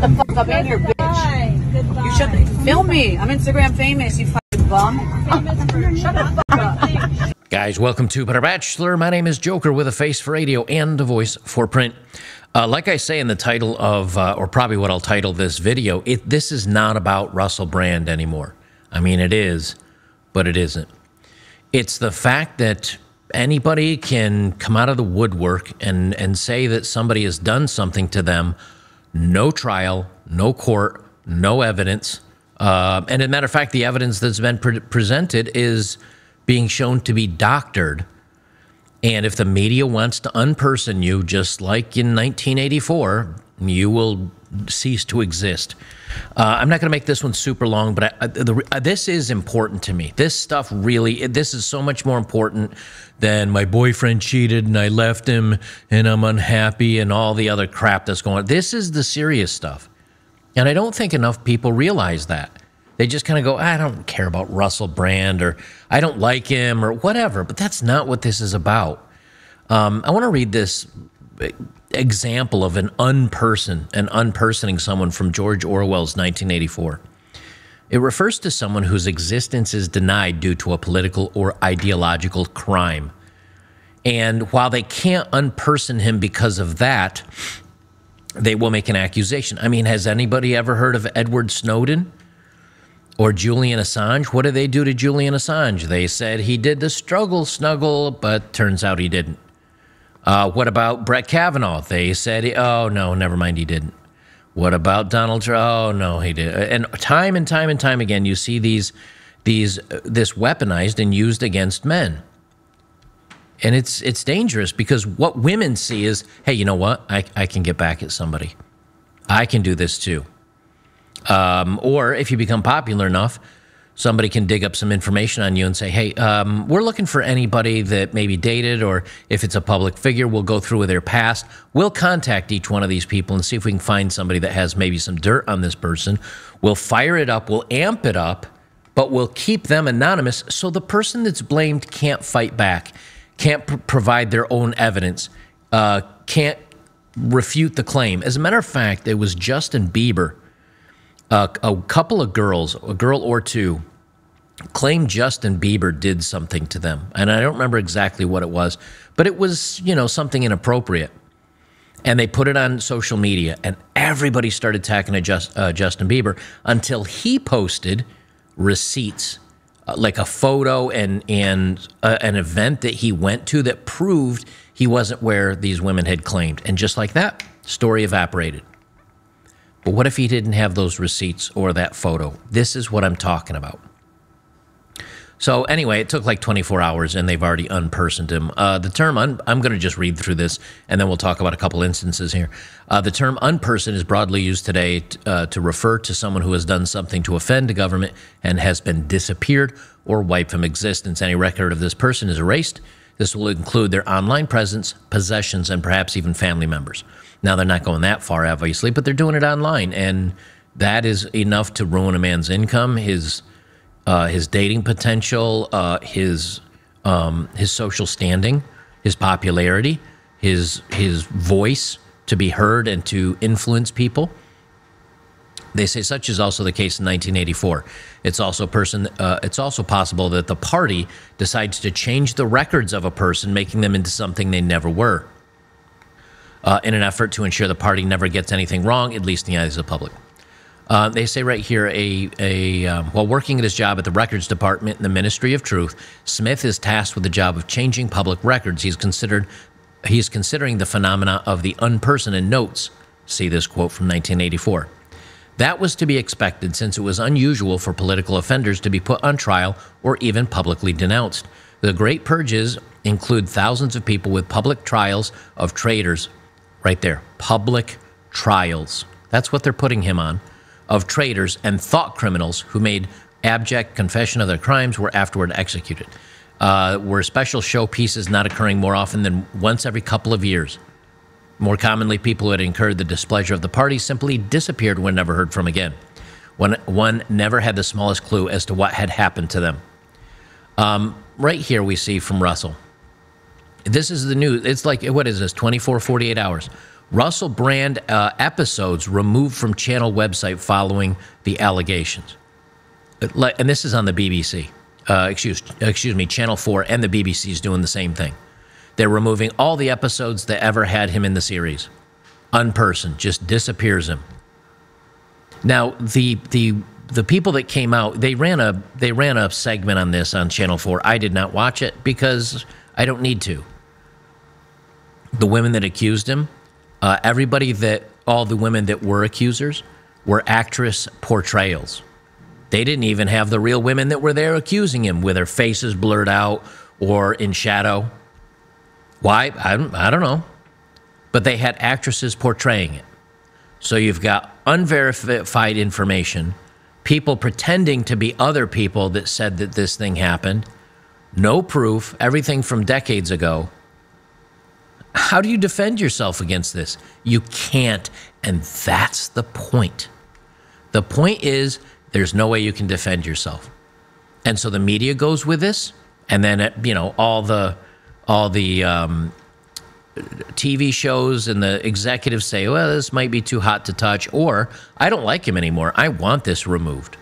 the fuck up in here, bitch. Goodbye. You shut the... Film me. I'm Instagram famous, you fucking bum. Shut the fuck up. Guys, welcome to Bachelor. My name is Joker with a face for radio and a voice for print. Like I say in the title of, or probably what I'll title this video, this is not about Russell Brand anymore. I mean, it is, but it isn't. It's the fact that anybody can come out of the woodwork and say that somebody has done something to them. No trial, no court, no evidence. And as a matter of fact, the evidence that's been presented is being shown to be doctored. And if the media wants to unperson you, just like in 1984, you will cease to exist. I'm not going to make this one super long, but this is important to me. This stuff really, this is so much more important than my boyfriend cheated and I left him and I'm unhappy and all the other crap that's going on. This is the serious stuff. And I don't think enough people realize that. They just kind of go, I don't care about Russell Brand, or I don't like him, or whatever. But that's not what this is about. I want to read this example of an unpersoning someone from George Orwell's 1984. It refers to someone whose existence is denied due to a political or ideological crime. And while they can't unperson him because of that, they will make an accusation. I mean, has anybody ever heard of Edward Snowden or Julian Assange? What did they do to Julian Assange? They said he did the struggle snuggle, but turns out he didn't. What about Brett Kavanaugh? They said, oh, no, never mind, he didn't. What about Donald Trump? Oh, no, he did. And time again, you see this weaponized and used against men. And it's dangerous because what women see is, hey, you know what? I can get back at somebody. I can do this too. Or if you become popular enough, somebody can dig up some information on you and say, hey, we're looking for anybody that maybe dated, or if it's a public figure, we'll go through with their past. We'll contact each one of these people and see if we can find somebody that has maybe some dirt on this person. We'll fire it up, we'll amp it up, but we'll keep them anonymous so the person that's blamed can't fight back, can't provide their own evidence, can't refute the claim. As a matter of fact, it was Justin Bieber. A couple of girls, a girl or two, claimed Justin Bieber did something to them. And I don't remember exactly what it was, but it was, you know, something inappropriate. And they put it on social media, and everybody started attacking Justin Bieber until he posted receipts, like a photo and an event that he went to that proved he wasn't where these women had claimed. And just like that, story evaporated. But what if he didn't have those receipts or that photo? This is what I'm talking about. So anyway, it took like 24 hours, and they've already unpersoned him. The term, I'm going to just read through this, and then we'll talk about a couple instances here. The term unpersoned is broadly used today to refer to someone who has done something to offend the government and has been disappeared or wiped from existence. Any record of this person is erased. This will include their online presence, possessions, and perhaps even family members. Now, they're not going that far, obviously, but they're doing it online, and that is enough to ruin a man's income, his dating potential, his social standing, his popularity, his voice to be heard and to influence people. They say such is also the case in 1984. It's also possible that the party decides to change the records of a person, making them into something they never were, in an effort to ensure the party never gets anything wrong, at least in the eyes of the public. They say right here, while working at his job at the records department in the Ministry of Truth, Smith is tasked with the job of changing public records. He's considering the phenomena of the unpersoned and notes. See this quote from 1984. That was to be expected, since it was unusual for political offenders to be put on trial or even publicly denounced. The Great Purges include thousands of people with public trials of traitors. Right there, public trials. That's what they're putting him on, of traitors and thought criminals who made abject confession of their crimes were afterward executed. Were special showpieces not occurring more often than once every couple of years. More commonly, people who had incurred the displeasure of the party simply disappeared when never heard from again. One never had the smallest clue as to what had happened to them. Right here we see from Russell. This is the news. It's like, what is this, 24, 48 hours. Russell Brand episodes removed from channel website following the allegations. And this is on the BBC. Excuse me, Channel 4 and the BBC is doing the same thing. They're removing all the episodes that ever had him in the series. Unpersoned, just disappears him. Now, the people that came out, they ran a segment on this on Channel 4. I did not watch it because I don't need to. The women that accused him, all the women that were accusers were actress portrayals. They didn't even have the real women that were there accusing him with their faces blurred out or in shadow. Why? I don't know. But they had actresses portraying it. So you've got unverified information, people pretending to be other people that said that this thing happened, no proof, everything from decades ago. How do you defend yourself against this? You can't, and that's the point. The point is there's no way you can defend yourself. And so the media goes with this, and then all the TV shows and the executives say, well, this might be too hot to touch, or I don't like him anymore. I want this removed.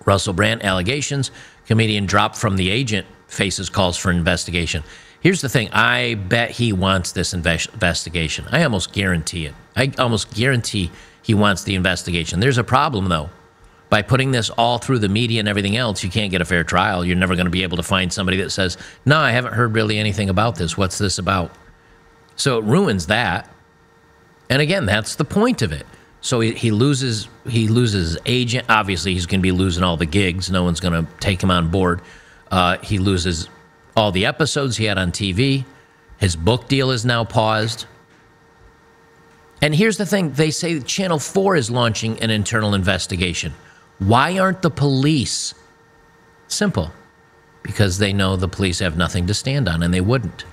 Russell Brand allegations, comedian dropped from the agent, faces calls for investigation. Here's the thing. I bet he wants this investigation. I almost guarantee it. I almost guarantee he wants the investigation. There's a problem, though. By putting this all through the media and everything else, you can't get a fair trial. You're never going to be able to find somebody that says, no, I haven't heard really anything about this. What's this about? So it ruins that. And again, that's the point of it. So he loses his agent. Obviously, he's going to be losing all the gigs. No one's going to take him on board. He loses all the episodes he had on TV. His book deal is now paused. And here's the thing. They say Channel 4 is launching an internal investigation. Why aren't the police? Simple. Because they know the police have nothing to stand on, and they wouldn't.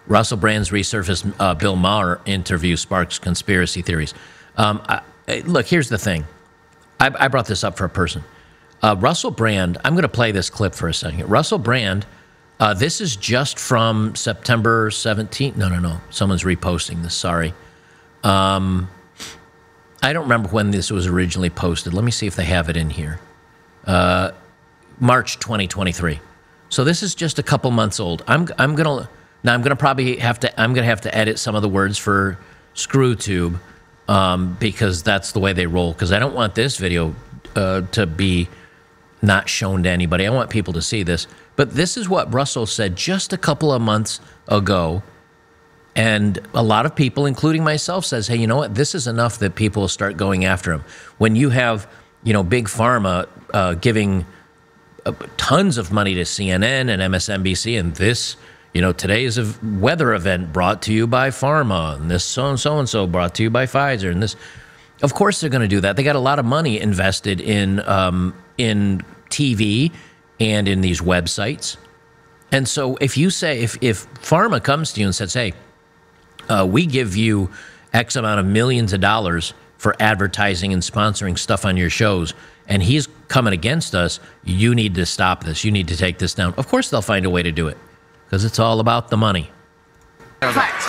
Russell Brand's resurfaced Bill Maher interview sparks conspiracy theories. Look, here's the thing. I brought this up for a person. Russell Brand, I'm going to play this clip for a second. Russell Brand, this is just from September 17th. No. Someone's reposting this. Sorry. I don't remember when this was originally posted. Let me see if they have it in here. March 2023. So this is just a couple months old. I'm gonna have to edit some of the words for ScrewTube because that's the way they roll. Because I don't want this video to be not shown to anybody. I want people to see this. But this is what Russell said just a couple of months ago. And a lot of people, including myself, says, hey, you know what? This is enough that people will start going after him. When you have, big pharma giving tons of money to CNN and MSNBC, and this, today is a weather event brought to you by pharma, and this so-and-so brought to you by Pfizer, and this. Of course they're going to do that. They got a lot of money invested in TV and in these websites. And so if you say, if pharma comes to you and says, hey, we give you X amount of millions of dollars for advertising and sponsoring stuff on your shows, and he's coming against us, you need to stop this. You need to take this down. Of course they'll find a way to do it, because it's all about the money. Facts.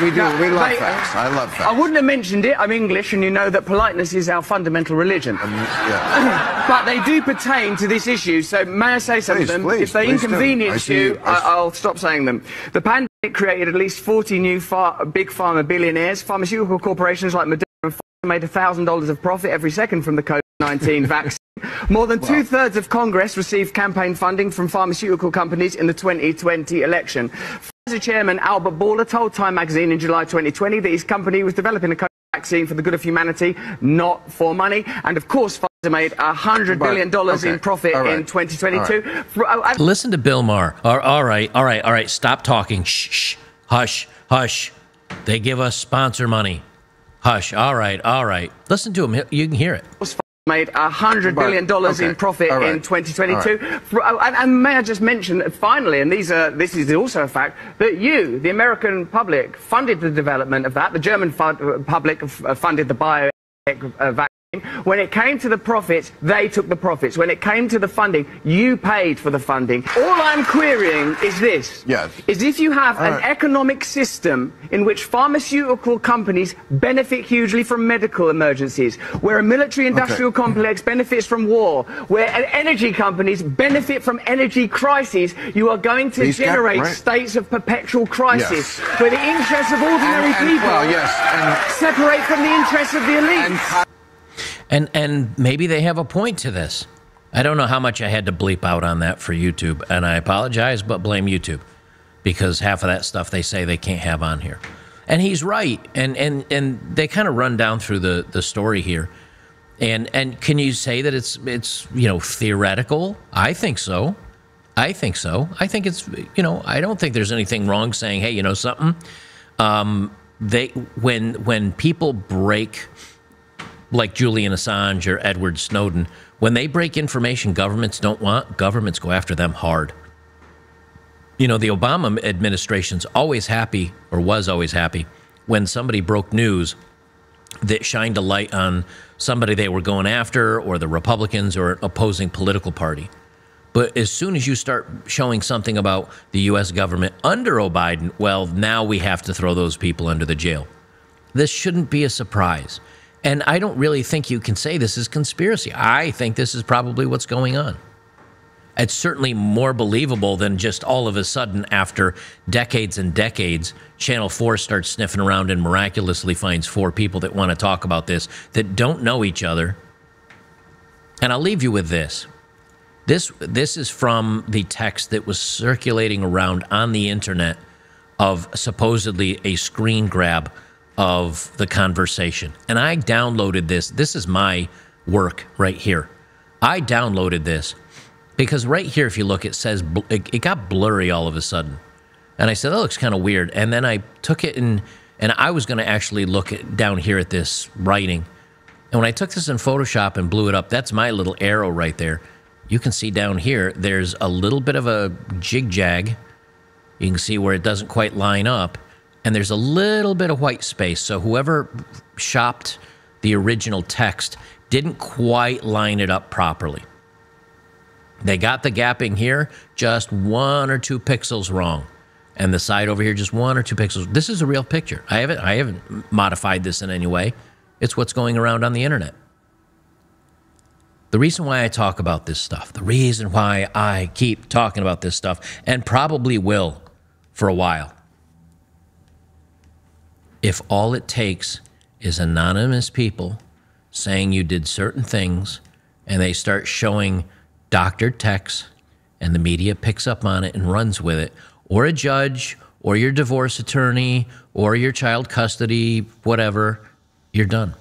We love facts. I love facts. I wouldn't have mentioned it. I'm English, and you know that politeness is our fundamental religion. Yeah. But they do pertain to this issue, so may I say some of them? Please, if they inconvenience you, I'll stop saying them. The pandemic created at least 40 new big pharma billionaires. Pharmaceutical corporations like Moderna and Pfizer made $1,000 of profit every second from the COVID-19 vaccine. More than two-thirds of Congress received campaign funding from pharmaceutical companies in the 2020 election. Pfizer chairman Albert Bourla told Time magazine in July 2020 that his company was developing a COVID vaccine for the good of humanity, not for money. And of course, Pfizer made $100 billion in profit in 2022. Right. Listen to Bill Maher. All right. Stop talking. Shh. Hush. They give us sponsor money. Hush. All right. Listen to him. You can hear it. Made $100 billion in profit in 2022. And may I just mention, finally, and this is also a fact, that you, the American public, funded the development of that. The German public funded the biotech vaccine. When it came to the profits, they took the profits. When it came to the funding, you paid for the funding. All I'm querying is this. Yes. Is if you have an economic system in which pharmaceutical companies benefit hugely from medical emergencies, where a military-industrial complex benefits from war, where energy companies benefit from energy crises, you are going to generate states of perpetual crisis, where the interests of ordinary people separate from the interests of the elite. And maybe they have a point to this. I don't know how much I had to bleep out on that for YouTube, and I apologize, but blame YouTube, because half of that stuff they say they can't have on here. And he's right, and they kind of run down through the story here. And can you say that it's you know, theoretical? I think so. I think so. I think it's, you know, I don't think there's anything wrong saying, hey, you know something? When people break, like Julian Assange or Edward Snowden, when they break information governments don't want, governments go after them hard. You know, the Obama administration's always happy, or was always happy, when somebody broke news that shined a light on somebody they were going after, or the Republicans or opposing political party. But as soon as you start showing something about the U.S. government under Biden, well, now we have to throw those people under the jail. This shouldn't be a surprise. And I don't really think you can say this is conspiracy. I think this is probably what's going on. It's certainly more believable than just all of a sudden, after decades and decades, Channel 4 starts sniffing around and miraculously finds 4 people that want to talk about this that don't know each other. And I'll leave you with this. This is from the text that was circulating around on the internet of supposedly a screen grab of the conversation. And I downloaded this. This is my work right here. I downloaded this because right here, if you look, it says, it got blurry all of a sudden. And I said, that looks kind of weird. And then I took it and I was going to actually look down here at this writing. And when I took this in Photoshop and blew it up, that's my little arrow right there. You can see down here, there's a little bit of a jig-jag. You can see where it doesn't quite line up. And there's a little bit of white space. So whoever shopped the original text didn't quite line it up properly. They got the gapping here just 1 or 2 pixels wrong. And the side over here just 1 or 2 pixels. This is a real picture. I haven't modified this in any way. It's what's going around on the internet. The reason why I talk about this stuff, the reason why I keep talking about this stuff, and probably will for a while, if all it takes is anonymous people saying you did certain things, and they start showing doctored texts, and the media picks up on it and runs with it, or a judge, or your divorce attorney, or your child custody, whatever, you're done.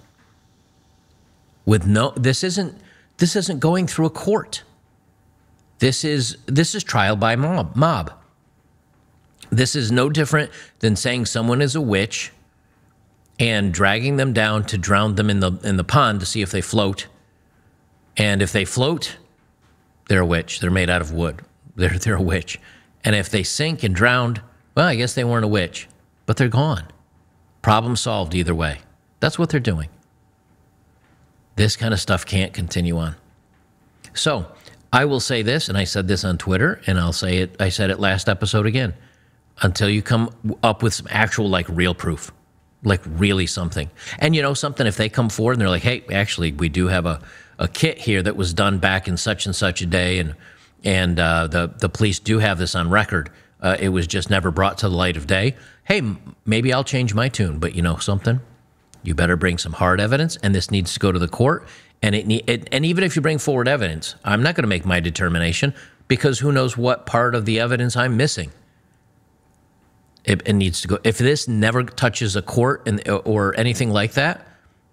With no, this isn't going through a court. This is trial by mob. This is no different than saying someone is a witch and dragging them down to drown them in the pond to see if they float. And if they float, they're a witch. They're made out of wood. They're a witch. And if they sink and drowned, well, I guess they weren't a witch, but they're gone. Problem solved either way. That's what they're doing. This kind of stuff can't continue on. So I will say this, and I said this on Twitter, and I'll say it, I said it last episode again, until you come up with some actual, like, real proof. Like really something. And you know something, if they come forward and they're like, hey, actually, we do have a kit here that was done back in such and such a day, and the police do have this on record. It was just never brought to the light of day. Hey, maybe I'll change my tune, but you know something? You better bring some hard evidence, and this needs to go to the court. And and even if you bring forward evidence, I'm not going to make my determination, because who knows what part of the evidence I'm missing. It needs to go. If this never touches a court or anything like that,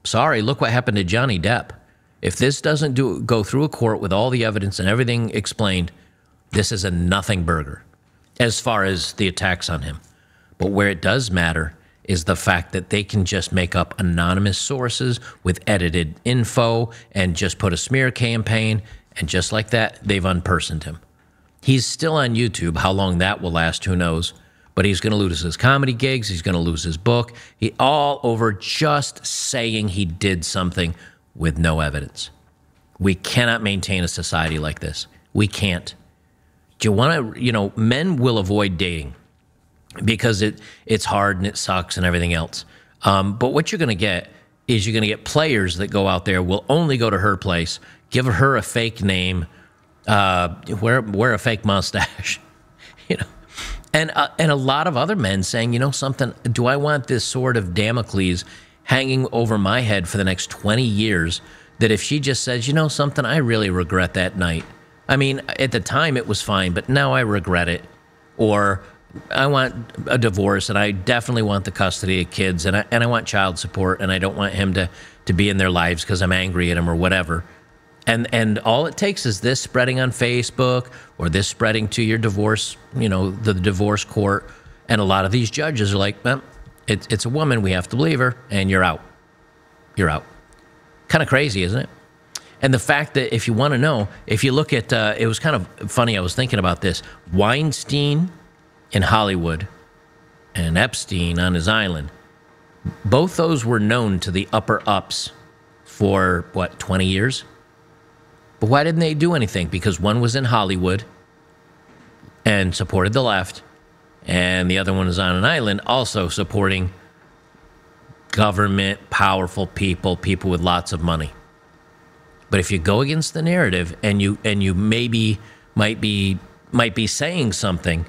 sorry, look what happened to Johnny Depp. If this doesn't go through a court with all the evidence and everything explained, this is a nothing burger as far as the attacks on him. But where it does matter is the fact that they can just make up anonymous sources with edited info and just put a smear campaign, and just like that, they've unpersoned him. He's still on YouTube. How long that will last, who knows? But he's going to lose his comedy gigs. He's going to lose his book. All over just saying he did something with no evidence. We cannot maintain a society like this. We can't. Do you want to, you know, men will avoid dating because it's hard and it sucks and everything else. But what you're going to get is you're going to get players that go out there, will only go to her place, give her a fake name, wear a fake mustache, you know. And a lot of other men saying, you know something, do I want this sword of Damocles hanging over my head for the next 20 years that if she just says, you know something, I really regret that night. I mean, at the time it was fine, but now I regret it. Or I want a divorce and I definitely want the custody of kids and I want child support and I don't want him to be in their lives because I'm angry at him or whatever. And all it takes is this spreading on Facebook or this spreading to your divorce, you know, the divorce court. And a lot of these judges are like, well, it's a woman, we have to believe her, and you're out. You're out. Kind of crazy, isn't it? And the fact that if you want to know, if you look at, it was kind of funny, I was thinking about this. Weinstein in Hollywood and Epstein on his island, both those were known to the upper ups for, what, 20 years? But why didn't they do anything? Because one was in Hollywood and supported the left, and the other one is on an island also supporting government, powerful people, people with lots of money. But if you go against the narrative and you maybe might be saying something,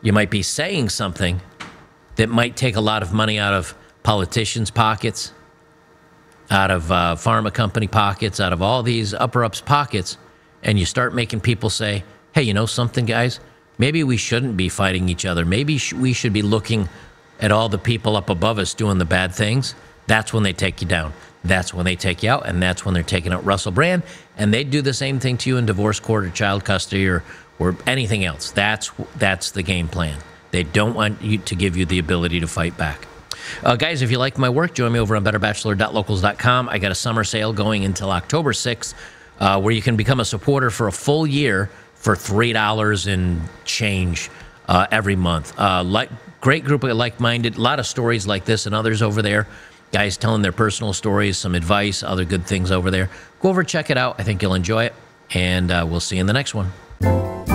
you might be saying something that might take a lot of money out of politicians' pockets, out of pharma company pockets, out of all these upper-ups pockets, and you start making people say, hey, you know something, guys? Maybe we shouldn't be fighting each other. Maybe we should be looking at all the people up above us doing the bad things. That's when they take you down. That's when they take you out, and that's when they're taking out Russell Brand, and they do the same thing to you in divorce court or child custody or anything else. That's the game plan. They don't want you to give you the ability to fight back. Guys, if you like my work, join me over on betterbachelor.locals.com. I got a summer sale going until October 6th where you can become a supporter for a full year for $3 and change every month. Great group of like-minded, a lot of stories like this and others over there. Guys telling their personal stories, some advice, other good things over there. Go over, check it out. I think you'll enjoy it, and we'll see you in the next one.